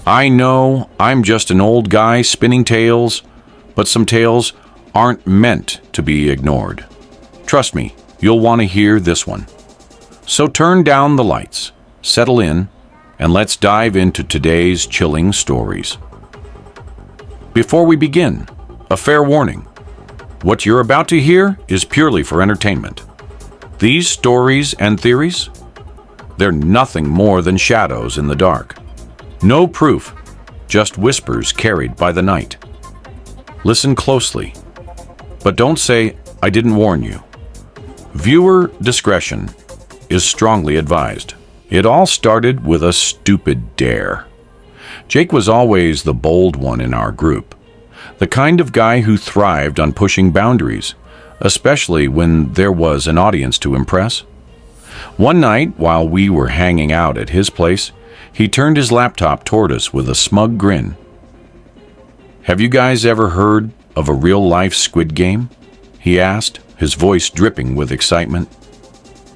I know I'm just an old guy spinning tales, but some tales aren't meant to be ignored. Trust me, you'll want to hear this one. So turn down the lights, settle in, and let's dive into today's chilling stories. Before we begin, a fair warning. What you're about to hear is purely for entertainment. These stories and theories, they're nothing more than shadows in the dark. No proof, just whispers carried by the night. Listen closely, but don't say, "I didn't warn you." Viewer discretion is strongly advised. It all started with a stupid dare. Jake was always the bold one in our group, the kind of guy who thrived on pushing boundaries, especially when there was an audience to impress. One night, while we were hanging out at his place, he turned his laptop toward us with a smug grin. "Have you guys ever heard of a real-life Squid game?" he asked, his voice dripping with excitement.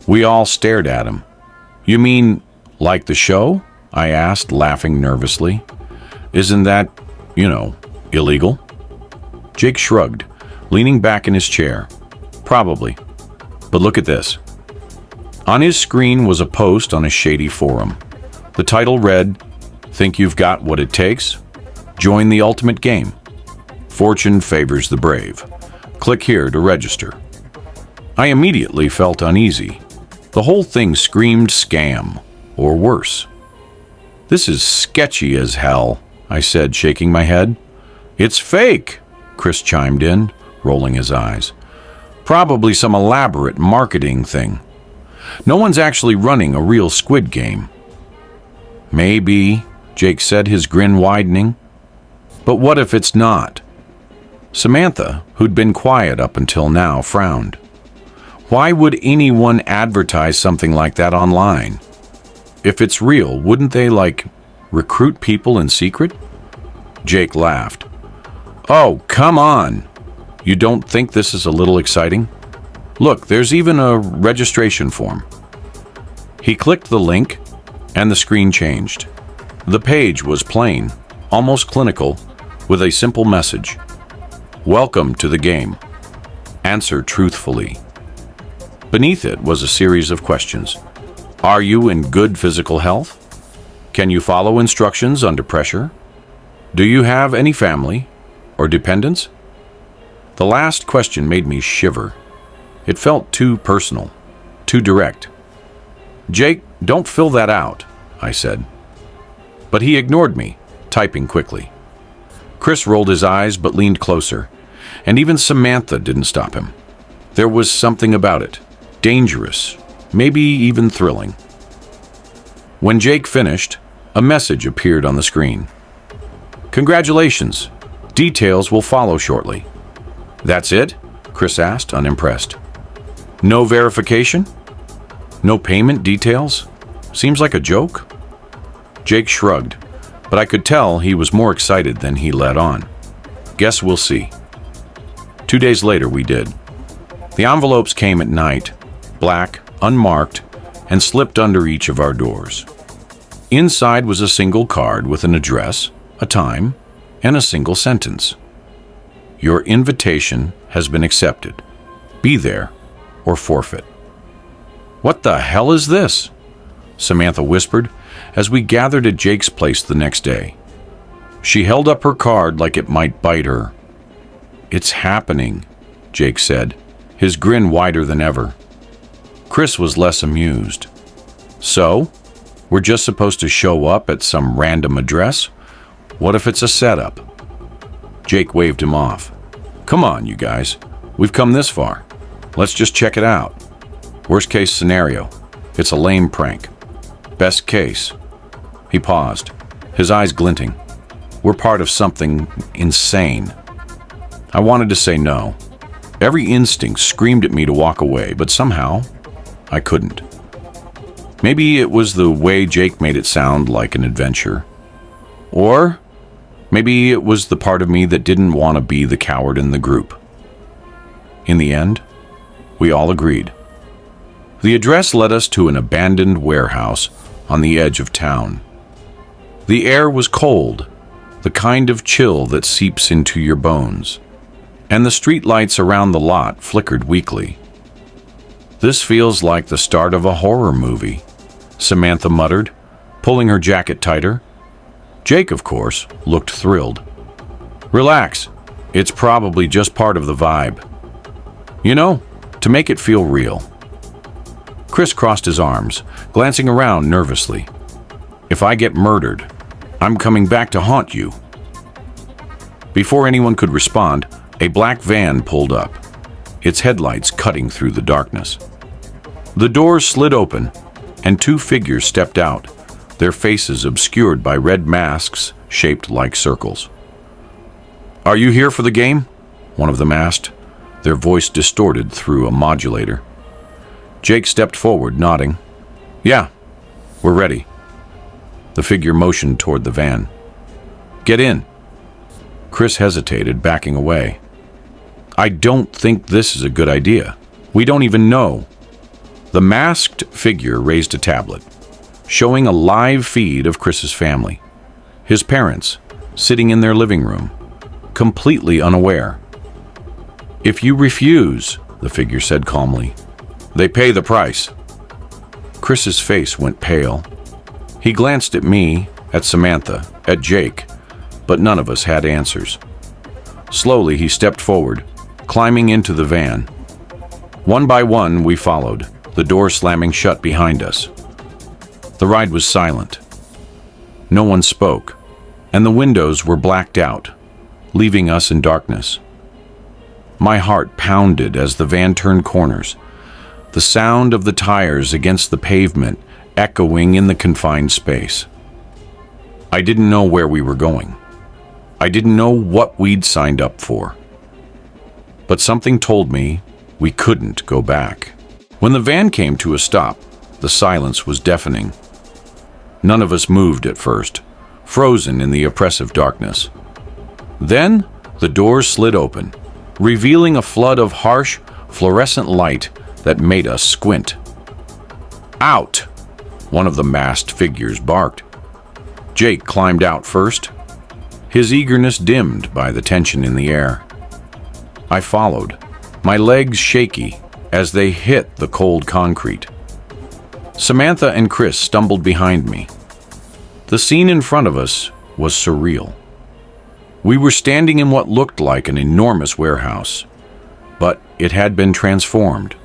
We all stared at him. "You mean, like the show?" I asked, laughing nervously. "Isn't that, illegal?" Jake shrugged, leaning back in his chair. "Probably. But look at this." On his screen was a post on a shady forum. The title read, "Think you've got what it takes? Join the ultimate game. Fortune favors the brave. Click here to register." I immediately felt uneasy. The whole thing screamed scam, or worse. "This is sketchy as hell," I said, shaking my head. "It's fake," Chris chimed in, rolling his eyes. "Probably some elaborate marketing thing. No one's actually running a real Squid game." "Maybe," Jake said, his grin widening. "But what if it's not?" Samantha, who'd been quiet up until now, frowned. Why would anyone advertise something like that online? If it's real, wouldn't they, recruit people in secret? Jake laughed. "Oh, come on! You don't think this is a little exciting? Look, there's even a registration form." He clicked the link, and the screen changed. The page was plain, almost clinical, with a simple message. "Welcome to the game. Answer truthfully." Beneath it was a series of questions. Are you in good physical health? Can you follow instructions under pressure? Do you have any family or dependents? The last question made me shiver. It felt too personal, too direct. "Jake, don't fill that out," I said. But he ignored me, typing quickly. Chris rolled his eyes but leaned closer, and even Samantha didn't stop him. There was something about it, dangerous, maybe even thrilling. When Jake finished, a message appeared on the screen. "Congratulations. Details will follow shortly." "That's it?" Chris asked, unimpressed. "No verification? No payment details? Seems like a joke?" Jake shrugged, but I could tell he was more excited than he let on. "Guess we'll see." 2 days later, we did. The envelopes came at night, black, unmarked, and slipped under each of our doors. Inside was a single card with an address, a time, and a single sentence. "Your invitation has been accepted. Be there or forfeit." "What the hell is this?" Samantha whispered as we gathered at Jake's place the next day. She held up her card like it might bite her. "It's happening," Jake said, his grin wider than ever. Chris was less amused. "So? We're just supposed to show up at some random address? What if it's a setup?" Jake waved him off. "Come on, you guys. We've come this far. Let's just check it out. Worst case scenario, it's a lame prank. Best case." He paused, his eyes glinting. "We're part of something insane." I wanted to say no. Every instinct screamed at me to walk away, but somehow I couldn't. Maybe it was the way Jake made it sound like an adventure. Or maybe it was the part of me that didn't want to be the coward in the group. In the end, we all agreed. The address led us to an abandoned warehouse on the edge of town. The air was cold, the kind of chill that seeps into your bones, and the streetlights around the lot flickered weakly. "This feels like the start of a horror movie," Samantha muttered, pulling her jacket tighter. Jake, of course, looked thrilled. "Relax, it's probably just part of the vibe. You know, to make it feel real." Chris crossed his arms, glancing around nervously. "If I get murdered, I'm coming back to haunt you." Before anyone could respond, a black van pulled up, its headlights cutting through the darkness. The doors slid open, and two figures stepped out, their faces obscured by red masks shaped like circles. "Are you here for the game?" one of them asked, their voice distorted through a modulator. Jake stepped forward, nodding. "Yeah, we're ready." The figure motioned toward the van. "Get in." Chris hesitated, backing away. "I don't think this is a good idea. We don't even know." The masked figure raised a tablet, showing a live feed of Chris's family. His parents, sitting in their living room, completely unaware. "If you refuse," the figure said calmly, "they pay the price." Chris's face went pale. He glanced at me, at Samantha, at Jake, but none of us had answers. Slowly, he stepped forward, climbing into the van. One by one, we followed, the door slamming shut behind us. The ride was silent. No one spoke, and the windows were blacked out, leaving us in darkness. My heart pounded as the van turned corners, the sound of the tires against the pavement echoing in the confined space. I didn't know where we were going. I didn't know what we'd signed up for. But something told me we couldn't go back. When the van came to a stop, the silence was deafening. None of us moved at first, frozen in the oppressive darkness. Then the doors slid open, revealing a flood of harsh, fluorescent light that made us squint. "Out!" one of the masked figures barked. Jake climbed out first, his eagerness dimmed by the tension in the air. I followed, my legs shaky as they hit the cold concrete. Samantha and Chris stumbled behind me. The scene in front of us was surreal. We were standing in what looked like an enormous warehouse, but it had been transformed.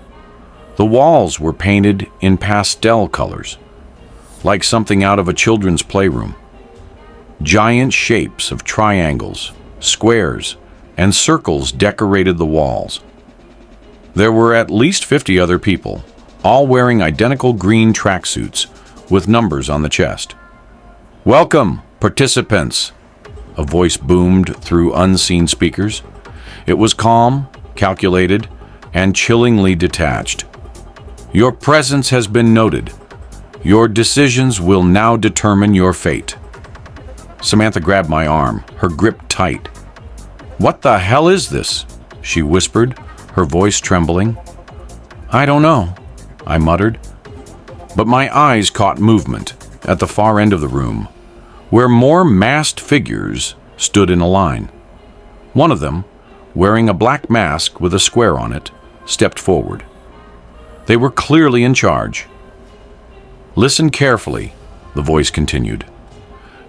The walls were painted in pastel colors, like something out of a children's playroom. Giant shapes of triangles, squares, and circles decorated the walls. There were at least 50 other people, all wearing identical green tracksuits with numbers on the chest. "Welcome, participants," a voice boomed through unseen speakers. It was calm, calculated, and chillingly detached. "Your presence has been noted. Your decisions will now determine your fate." Samantha grabbed my arm, her grip tight. "What the hell is this?" she whispered, her voice trembling. "I don't know," I muttered. But my eyes caught movement at the far end of the room, where more masked figures stood in a line. One of them, wearing a black mask with a square on it, stepped forward. They were clearly in charge. "Listen carefully," the voice continued.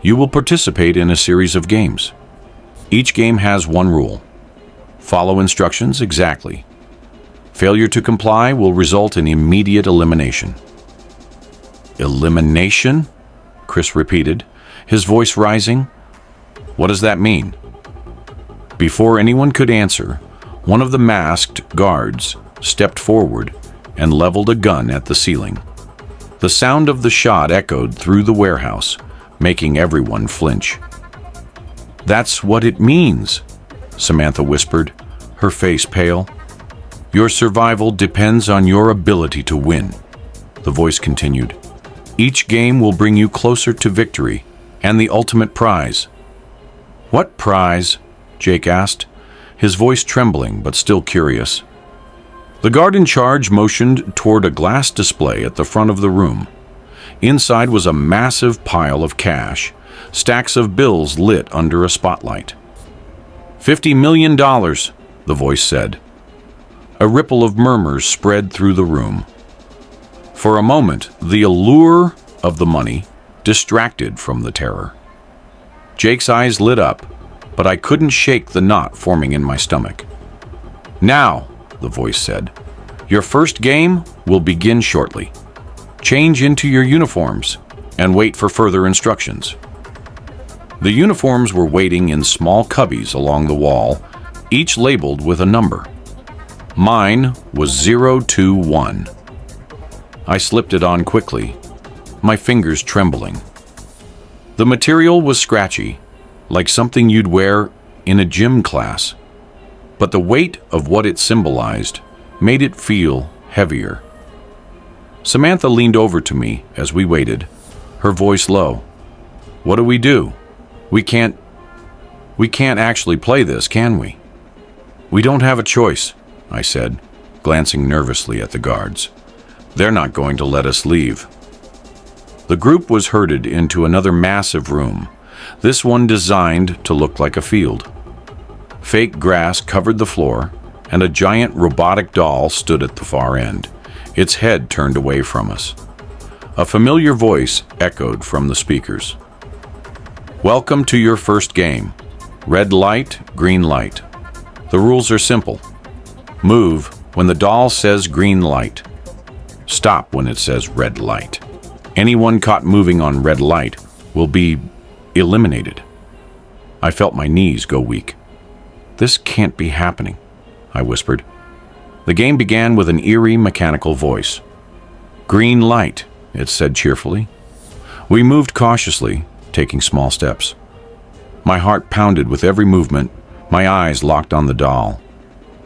"You will participate in a series of games. Each game has one rule. Follow instructions exactly. Failure to comply will result in immediate elimination." "Elimination?" Chris repeated, his voice rising. "What does that mean?" Before anyone could answer, one of the masked guards stepped forward and leveled a gun at the ceiling. The sound of the shot echoed through the warehouse, making everyone flinch. "That's what it means," Samantha whispered, her face pale. "Your survival depends on your ability to win," the voice continued. "Each game will bring you closer to victory and the ultimate prize." "What prize?" Jake asked, his voice trembling but still curious. The guard in charge motioned toward a glass display at the front of the room. Inside was a massive pile of cash, stacks of bills lit under a spotlight. $50 million, the voice said. A ripple of murmurs spread through the room. For a moment, the allure of the money distracted from the terror. Jake's eyes lit up, but I couldn't shake the knot forming in my stomach. Now, the voice said, your first game will begin shortly. Change into your uniforms and wait for further instructions. The uniforms were waiting in small cubbies along the wall, each labeled with a number. Mine was 021. I slipped it on quickly, my fingers trembling. The material was scratchy, like something you'd wear in a gym class, but the weight of what it symbolized made it feel heavier. Samantha leaned over to me as we waited, her voice low. What do? We can't actually play this, can we? We don't have a choice, I said, glancing nervously at the guards. They're not going to let us leave. The group was herded into another massive room, this one designed to look like a field. Fake grass covered the floor, and a giant robotic doll stood at the far end, its head turned away from us. A familiar voice echoed from the speakers. Welcome to your first game. Red light, green light. The rules are simple. Move when the doll says green light. Stop when it says red light. Anyone caught moving on red light will be eliminated. I felt my knees go weak. This can't be happening, I whispered. The game began with an eerie, mechanical voice. Green light, it said cheerfully. We moved cautiously, taking small steps. My heart pounded with every movement, my eyes locked on the doll.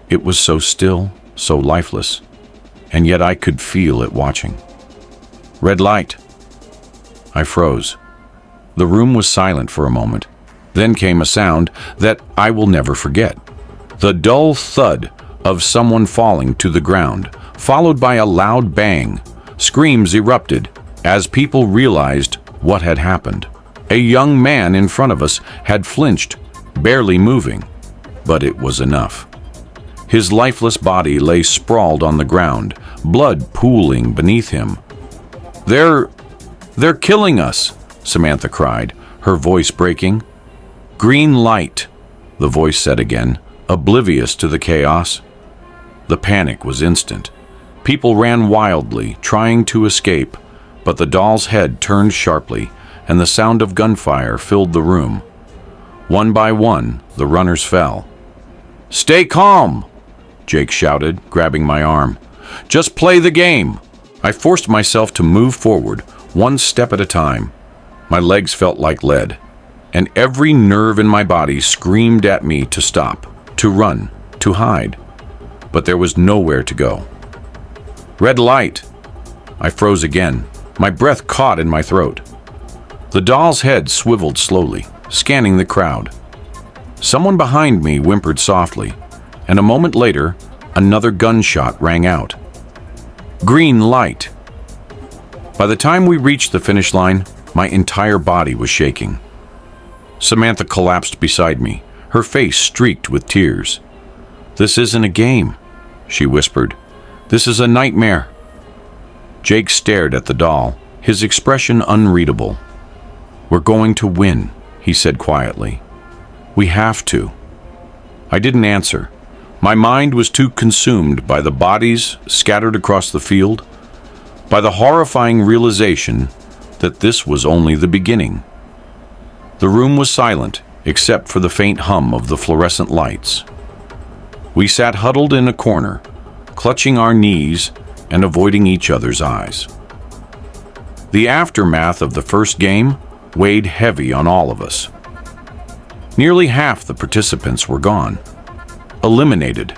It was so still, so lifeless, and yet I could feel it watching. Red light. I froze. The room was silent for a moment. Then came a sound that I will never forget. The dull thud of someone falling to the ground, followed by a loud bang. Screams erupted as people realized what had happened. A young man in front of us had flinched, barely moving, but it was enough. His lifeless body lay sprawled on the ground, blood pooling beneath him. They're killing us, Samantha cried, her voice breaking. Green light, the voice said again, oblivious to the chaos. The panic was instant. People ran wildly, trying to escape, but the doll's head turned sharply, and the sound of gunfire filled the room. One by one, the runners fell. Stay calm, Jake shouted, grabbing my arm. Just play the game. I forced myself to move forward, one step at a time. My legs felt like lead, and every nerve in my body screamed at me to stop, to run, to hide. But there was nowhere to go. Red light. I froze again, my breath caught in my throat. The doll's head swiveled slowly, scanning the crowd. Someone behind me whimpered softly, and a moment later, another gunshot rang out. Green light. By the time we reached the finish line, my entire body was shaking. Samantha collapsed beside me, her face streaked with tears. This isn't a game, she whispered. This is a nightmare. Jake stared at the doll, his expression unreadable. We're going to win, he said quietly. We have to. I didn't answer. My mind was too consumed by the bodies scattered across the field, by the horrifying realization that this was only the beginning. The room was silent, except for the faint hum of the fluorescent lights. We sat huddled in a corner, clutching our knees and avoiding each other's eyes. The aftermath of the first game weighed heavy on all of us. Nearly half the participants were gone, eliminated.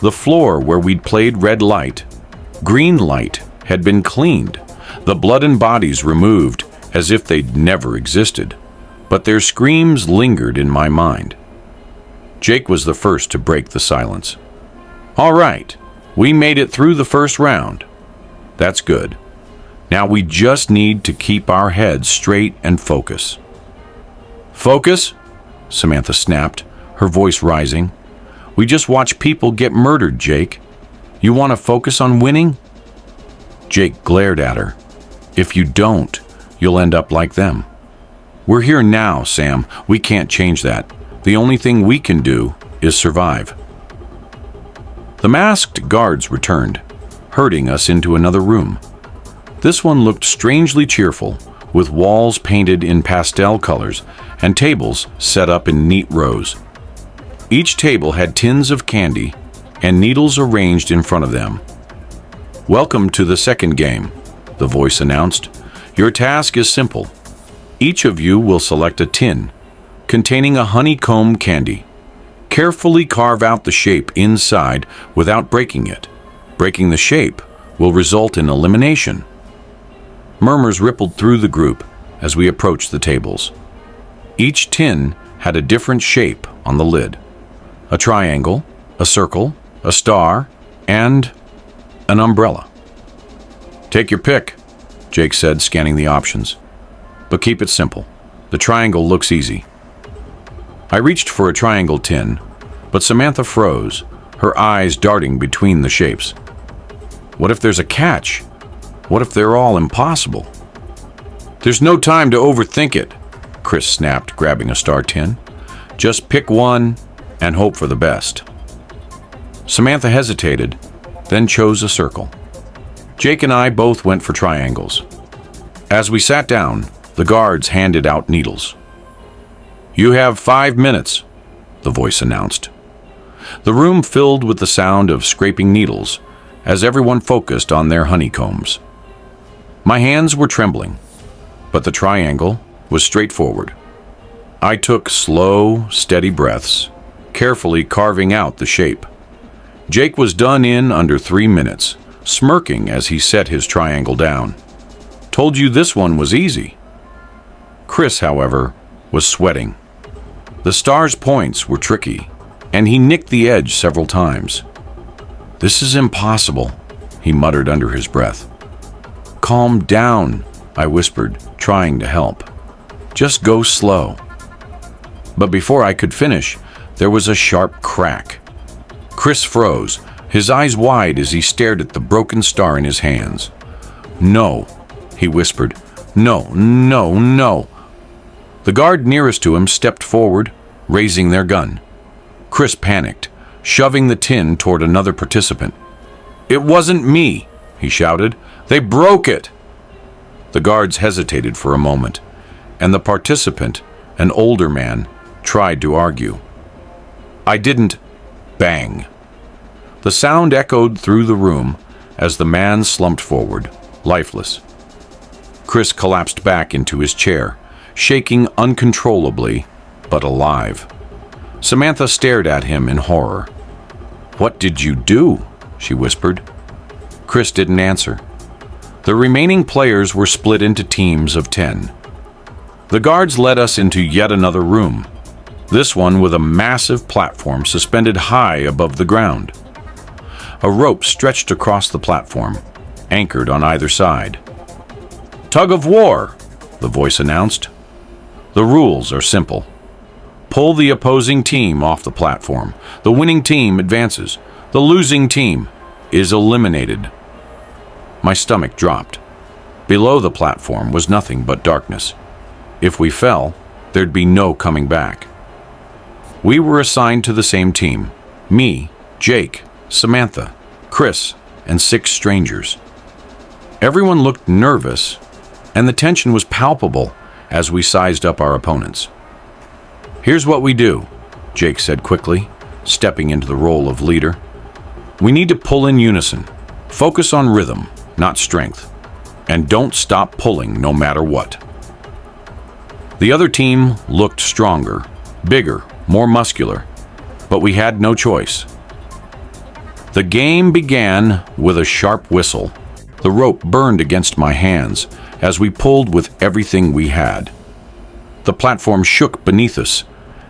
The floor where we'd played red light, green light, had been cleaned, the blood and bodies removed as if they'd never existed, but their screams lingered in my mind. Jake was the first to break the silence. All right, we made it through the first round. That's good. Now we just need to keep our heads straight and focus. Focus? Samantha snapped, her voice rising. We just watch people get murdered, Jake. You want to focus on winning? Jake glared at her. If you don't, you'll end up like them. We're here now, Sam. We can't change that. The only thing we can do is survive. The masked guards returned, herding us into another room. This one looked strangely cheerful, with walls painted in pastel colors and tables set up in neat rows. Each table had tins of candy and needles arranged in front of them. Welcome to the second game, the voice announced. Your task is simple. Each of you will select a tin containing a honeycomb candy. Carefully carve out the shape inside without breaking it. Breaking the shape will result in elimination. Murmurs rippled through the group as we approached the tables. Each tin had a different shape on the lid. A triangle, a circle, a star, and an umbrella. Take your pick, Jake said, scanning the options. But keep it simple. The triangle looks easy. I reached for a triangle tin, but Samantha froze, her eyes darting between the shapes. What if there's a catch? What if they're all impossible? There's no time to overthink it, Chris snapped, grabbing a star tin. Just pick one and hope for the best. Samantha hesitated, then chose a circle. Jake and I both went for triangles. As we sat down, the guards handed out needles. You have 5 minutes, the voice announced. The room filled with the sound of scraping needles as everyone focused on their honeycombs. My hands were trembling, but the triangle was straightforward. I took slow, steady breaths, carefully carving out the shape. Jake was done in under 3 minutes, smirking as he set his triangle down. Told you this one was easy. Chris, however, was sweating. The star's points were tricky, and he nicked the edge several times. This is impossible, he muttered under his breath. Calm down, I whispered, trying to help. Just go slow. But before I could finish, there was a sharp crack. Chris froze, his eyes wide as he stared at the broken star in his hands. No, he whispered. No, no, no. The guard nearest to him stepped forward, raising their gun. Chris panicked, shoving the tin toward another participant. It wasn't me, he shouted. They broke it. The guards hesitated for a moment, and the participant, an older man, tried to argue. I didn't. Bang. The sound echoed through the room as the man slumped forward, lifeless. Chris collapsed back into his chair, shaking uncontrollably, but alive. Samantha stared at him in horror. What did you do? She whispered. Chris didn't answer. The remaining players were split into teams of 10. The guards led us into yet another room, this one with a massive platform suspended high above the ground. A rope stretched across the platform, anchored on either side. Tug of war, the voice announced. The rules are simple. Pull the opposing team off the platform. The winning team advances. The losing team is eliminated. My stomach dropped. Below the platform was nothing but darkness. If we fell, there'd be no coming back. We were assigned to the same team. Me, Jake, Samantha, Chris, and 6 strangers. Everyone looked nervous, and the tension was palpable as we sized up our opponents. Here's what we do, Jake said quickly, stepping into the role of leader. We need to pull in unison. Focus on rhythm, not strength. And don't stop pulling no matter what. The other team looked stronger, bigger, more muscular, but we had no choice. The game began with a sharp whistle. The rope burned against my hands as we pulled with everything we had. The platform shook beneath us,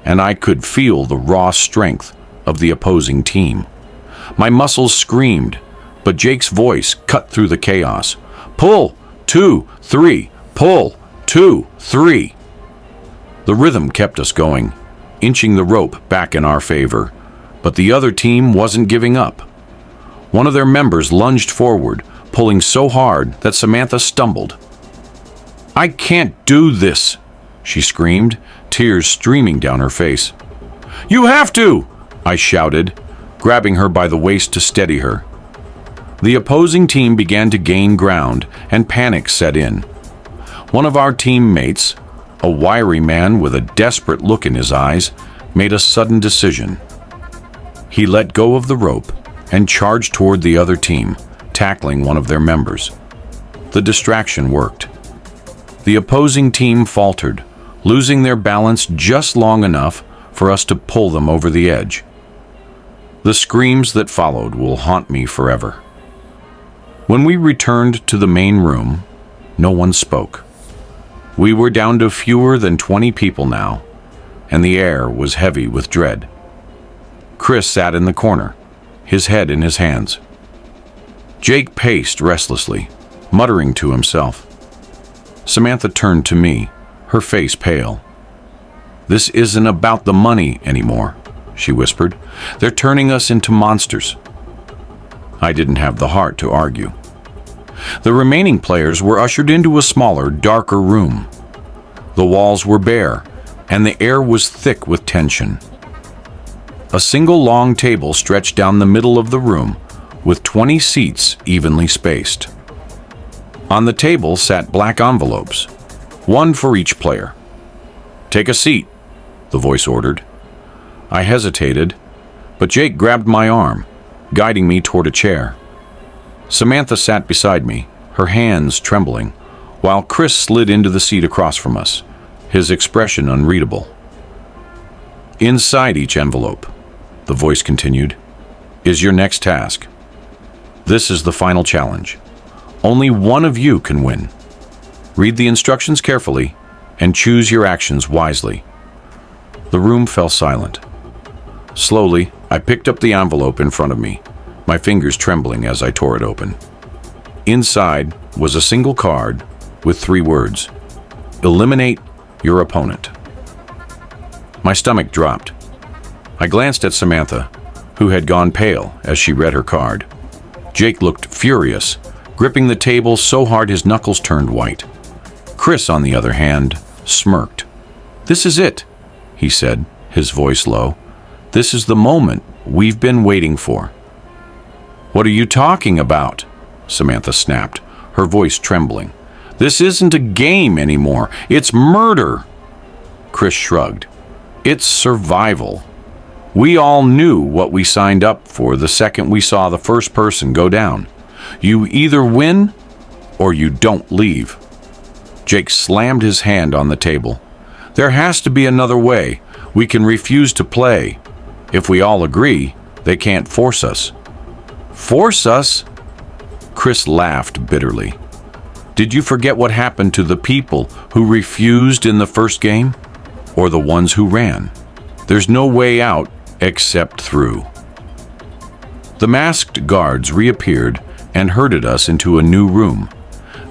and I could feel the raw strength of the opposing team. My muscles screamed, but Jake's voice cut through the chaos. Pull! 2, 3, pull, 2, 3. The rhythm kept us going, inching the rope back in our favor, but the other team wasn't giving up. One of their members lunged forward, pulling so hard that Samantha stumbled. "I can't do this," she screamed, tears streaming down her face. "You have to!" I shouted, grabbing her by the waist to steady her. The opposing team began to gain ground, and panic set in. One of our teammates, a wiry man with a desperate look in his eyes, made a sudden decision. He let go of the rope and charged toward the other team, tackling one of their members. The distraction worked. The opposing team faltered, losing their balance just long enough for us to pull them over the edge. The screams that followed will haunt me forever. When we returned to the main room, no one spoke. We were down to fewer than 20 people now, and the air was heavy with dread. Chris sat in the corner, his head in his hands. Jake paced restlessly, muttering to himself. Samantha turned to me, her face pale. "This isn't about the money anymore," she whispered. "They're turning us into monsters." I didn't have the heart to argue. The remaining players were ushered into a smaller, darker room. The walls were bare, and the air was thick with tension. A single long table stretched down the middle of the room, with 20 seats evenly spaced. On the table sat black envelopes, one for each player. "Take a seat," the voice ordered. I hesitated, but Jake grabbed my arm, guiding me toward a chair. Samantha sat beside me, her hands trembling, while Chris slid into the seat across from us, his expression unreadable. "Inside each envelope," the voice continued, "is your next task. This is the final challenge. Only one of you can win. Read the instructions carefully and choose your actions wisely." The room fell silent. Slowly, I picked up the envelope in front of me, my fingers trembling as I tore it open. Inside was a single card with 3 words: "Eliminate your opponent." My stomach dropped. I glanced at Samantha, who had gone pale as she read her card. Jake looked furious, gripping the table so hard his knuckles turned white. Chris, on the other hand, smirked. "This is it," he said, his voice low. "This is the moment we've been waiting for." "What are you talking about?" Samantha snapped, her voice trembling. "This isn't a game anymore. It's murder." Chris shrugged. "It's survival. We all knew what we signed up for the second we saw the first person go down. You either win or you don't leave." Jake slammed his hand on the table. "There has to be another way. We can refuse to play. If we all agree, they can't force us." "Force us?" Chris laughed bitterly. "Did you forget what happened to the people who refused in the first game? Or the ones who ran? There's no way out except through." The masked guards reappeared and herded us into a new room,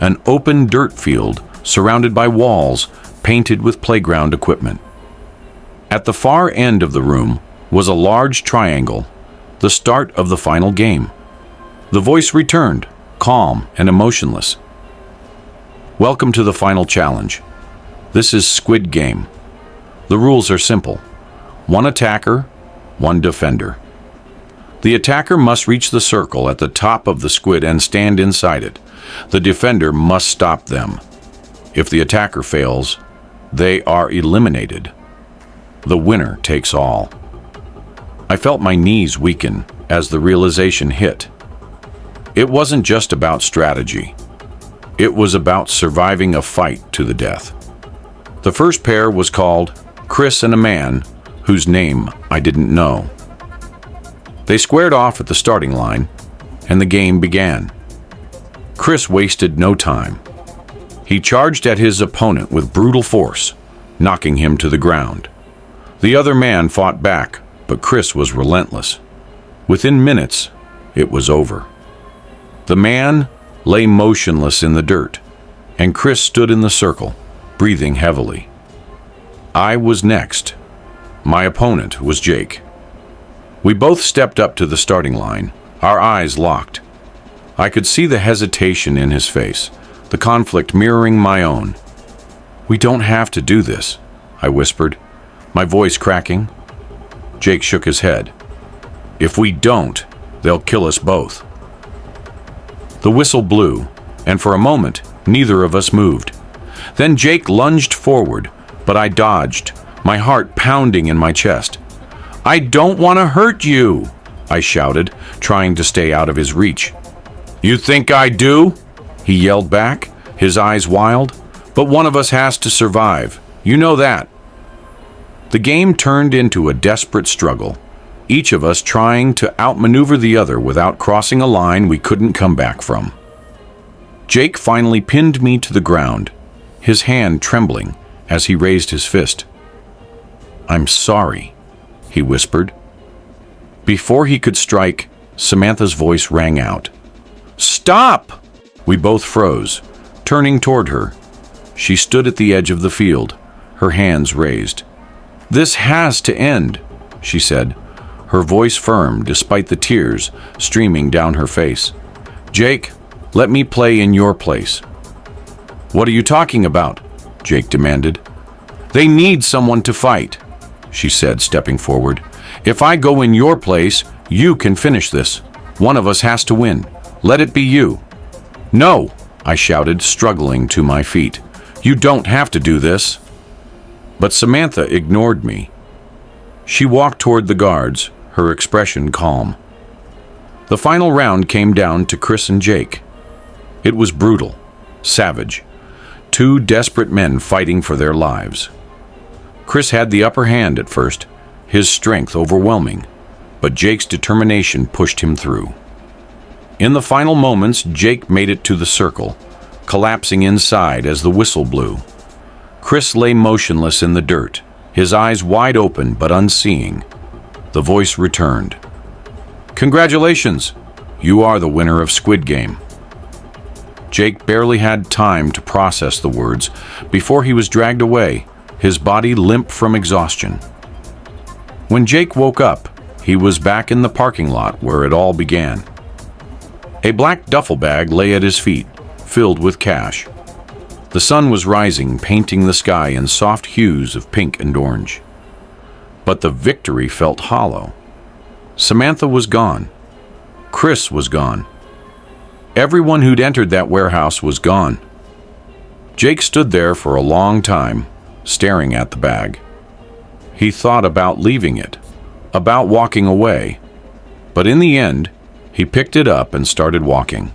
an open dirt field surrounded by walls painted with playground equipment. At the far end of the room was a large triangle, the start of the final game. The voice returned, calm and emotionless. "Welcome to the final challenge. This is Squid Game. The rules are simple. 1 attacker, 1 defender. The attacker must reach the circle at the top of the squid and stand inside it. The defender must stop them. If the attacker fails, they are eliminated. The winner takes all." I felt my knees weaken as the realization hit. It wasn't just about strategy. It was about surviving a fight to the death. The first pair was called Chris and a man whose name I didn't know. They squared off at the starting line, and the game began. Chris wasted no time. He charged at his opponent with brutal force, knocking him to the ground. The other man fought back, but Chris was relentless. Within minutes, it was over. The man lay motionless in the dirt, and Chris stood in the circle, breathing heavily. I was next. My opponent was Jake. We both stepped up to the starting line, our eyes locked. I could see the hesitation in his face, the conflict mirroring my own. "We don't have to do this," I whispered, my voice cracking. Jake shook his head. "If we don't, they'll kill us both." The whistle blew, and for a moment, neither of us moved. Then Jake lunged forward, but I dodged, my heart pounding in my chest. "I don't want to hurt you," I shouted, trying to stay out of his reach. "You think I do?" he yelled back, his eyes wild. "But one of us has to survive. You know that." The game turned into a desperate struggle, each of us trying to outmaneuver the other without crossing a line we couldn't come back from. Jake finally pinned me to the ground, his hand trembling as he raised his fist. "I'm sorry," he whispered. Before he could strike, Samantha's voice rang out. "Stop!" We both froze, turning toward her. She stood at the edge of the field, her hands raised. "This has to end," she said, her voice firm despite the tears streaming down her face. "Jake, let me play in your place." "What are you talking about?" Jake demanded. "They need someone to fight," she said, stepping forward. "If I go in your place, you can finish this. One of us has to win. Let it be you." "No," I shouted, struggling to my feet. "You don't have to do this." But Samantha ignored me. She walked toward the guards, her expression calm. The final round came down to Chris and Jake. It was brutal, savage. Two desperate men fighting for their lives. Chris had the upper hand at first, his strength overwhelming, but Jake's determination pushed him through. In the final moments, Jake made it to the circle, collapsing inside as the whistle blew. Chris lay motionless in the dirt, his eyes wide open but unseeing. The voice returned. "Congratulations! You are the winner of Squid Game." Jake barely had time to process the words before he was dragged away, his body limp from exhaustion. When Jake woke up, he was back in the parking lot where it all began. A black duffel bag lay at his feet, filled with cash. The sun was rising, painting the sky in soft hues of pink and orange. But the victory felt hollow. Samantha was gone. Chris was gone. Everyone who'd entered that warehouse was gone. Jake stood there for a long time, staring at the bag. He thought about leaving it, about walking away, but in the end, he picked it up and started walking.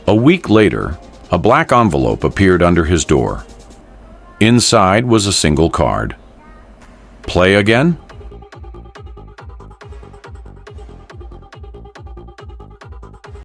A week later, a black envelope appeared under his door. Inside was a single card. "Play again?"